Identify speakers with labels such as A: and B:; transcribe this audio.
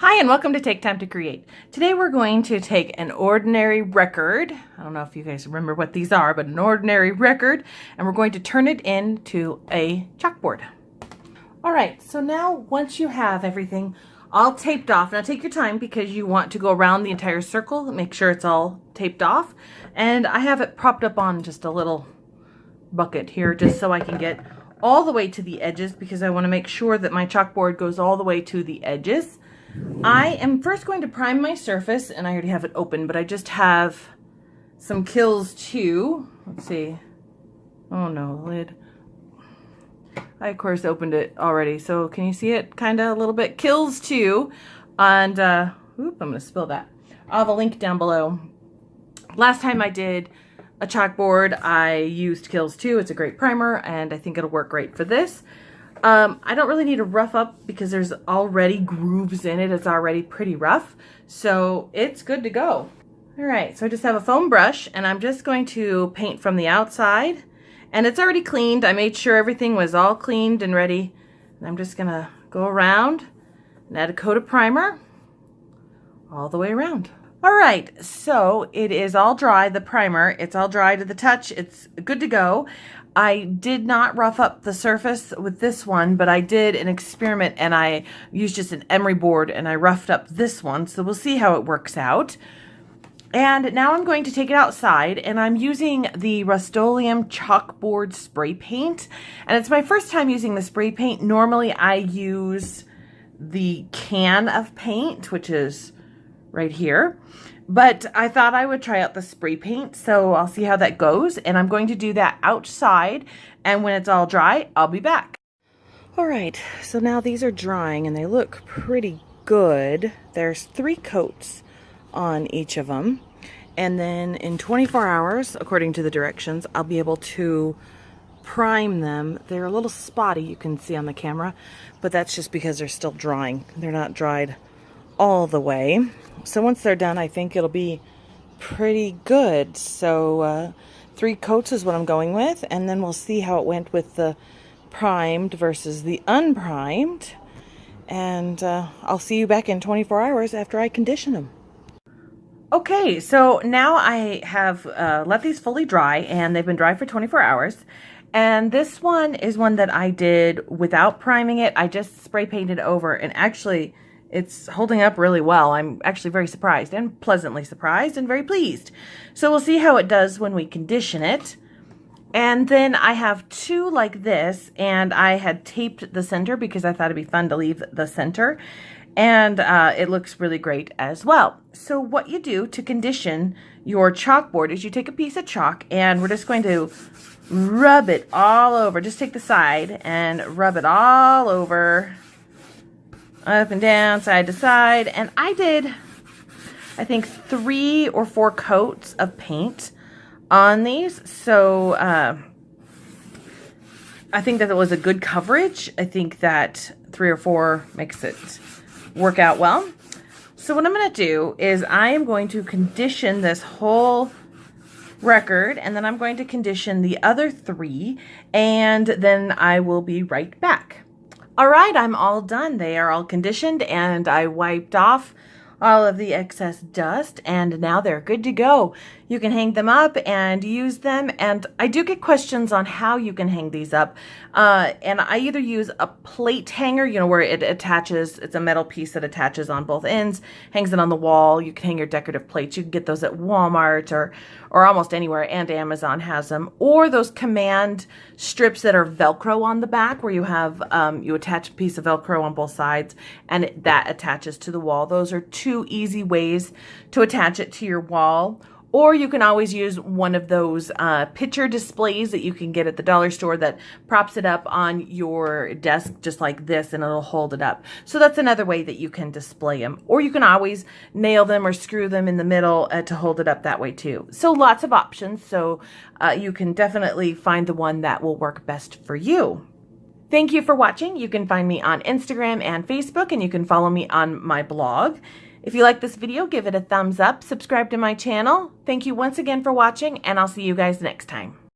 A: Hi and welcome to Take Time to Create. Today we're going to take an ordinary record. I don't know if you guys remember what these are, but an ordinary record, and we're going to turn it into a chalkboard. All right, so now once you have everything all taped off, now take your time because you want to go around the entire circle, make sure it's all taped off. And I have it propped up on just a little bucket here just so I can get all the way to the edges because I want to make sure that my chalkboard goes all the way to the edges. I am first going to prime my surface, and I already have it open, but I just have some Kills 2. Let's see. Oh no, lid. I, of course, opened it already, so can you see it kind of a little bit? Kills 2. And, oop, I'm going to spill that. I'll have a link down below. Last time I did a chalkboard, I used Kills 2. It's a great primer, and I think it'll work great for this. I don't really need to rough up because there's already grooves in it. It's already pretty rough, so it's good to go. All right, so I just have a foam brush and I'm just going to paint from the outside, and it's already cleaned. I made sure everything was all cleaned and ready, and I'm just gonna go around and add a coat of primer all the way around. All right, so it is all dry, the primer. It's all dry to the touch. It's good to go. I did not rough up the surface with this one, but I did an experiment and I used just an emery board and I roughed up this one. So we'll see how it works out. And now I'm going to take it outside, and I'm using the Rust-Oleum Chalkboard spray paint. And it's my first time using the spray paint. Normally I use the can of paint, which is right here. But I thought I would try out the spray paint, so I'll see how that goes. And I'm going to do that outside, and when it's all dry, I'll be back. All right, so now these are drying, and they look pretty good. There's 3 coats on each of them. And then in 24 hours, according to the directions, I'll be able to prime them. They're a little spotty, you can see on the camera, but that's just because they're still drying. They're not dried all the way. So once they're done, I think it'll be pretty good. So 3 coats is what I'm going with, and then we'll see how it went with the primed versus the unprimed. And I'll see you back in 24 hours after I condition them. Okay, so now I have let these fully dry, and they've been dry for 24 hours. And this one is one that I did without priming it. I just spray painted over, and actually it's holding up really well. I'm actually very surprised and pleasantly surprised and very pleased. So we'll see how it does when we condition it. And then I have 2 like this, and I had taped the center because I thought it'd be fun to leave the center. And it looks really great as well. So what you do to condition your chalkboard is you take a piece of chalk, and we're just going to rub it all over. Just take the side and rub it all over, up and down, side to side. And I did, I think, 3 or 4 coats of paint on these. So I think that it was a good coverage. I think that 3 or 4 makes it work out well. So what I'm going to do is I am going to condition this whole record, and then I'm going to condition the other 3, and then I will be right back. All right, I'm all done. They are all conditioned, and I wiped off all of the excess dust, and now they're good to go. You can hang them up and use them, and I do get questions on how you can hang these up. And I either use a plate hanger, you know, where it attaches, it's a metal piece that attaches on both ends, hangs it on the wall. You can hang your decorative plates. You can get those at Walmart or almost anywhere, and Amazon has them. Or those command strips that are Velcro on the back, where you have, you attach a piece of Velcro on both sides, and that attaches to the wall. Those are 2 easy ways to attach it to your wall. Or you can always use one of those picture displays that you can get at the dollar store that props it up on your desk just like this, and it'll hold it up. So that's another way that you can display them. Or you can always nail them or screw them in the middle to hold it up that way too. So lots of options. So you can definitely find the one that will work best for you. Thank you for watching. You can find me on Instagram and Facebook, and you can follow me on my blog. If you like this video, give it a thumbs up, subscribe to my channel. Thank you once again for watching, and I'll see you guys next time.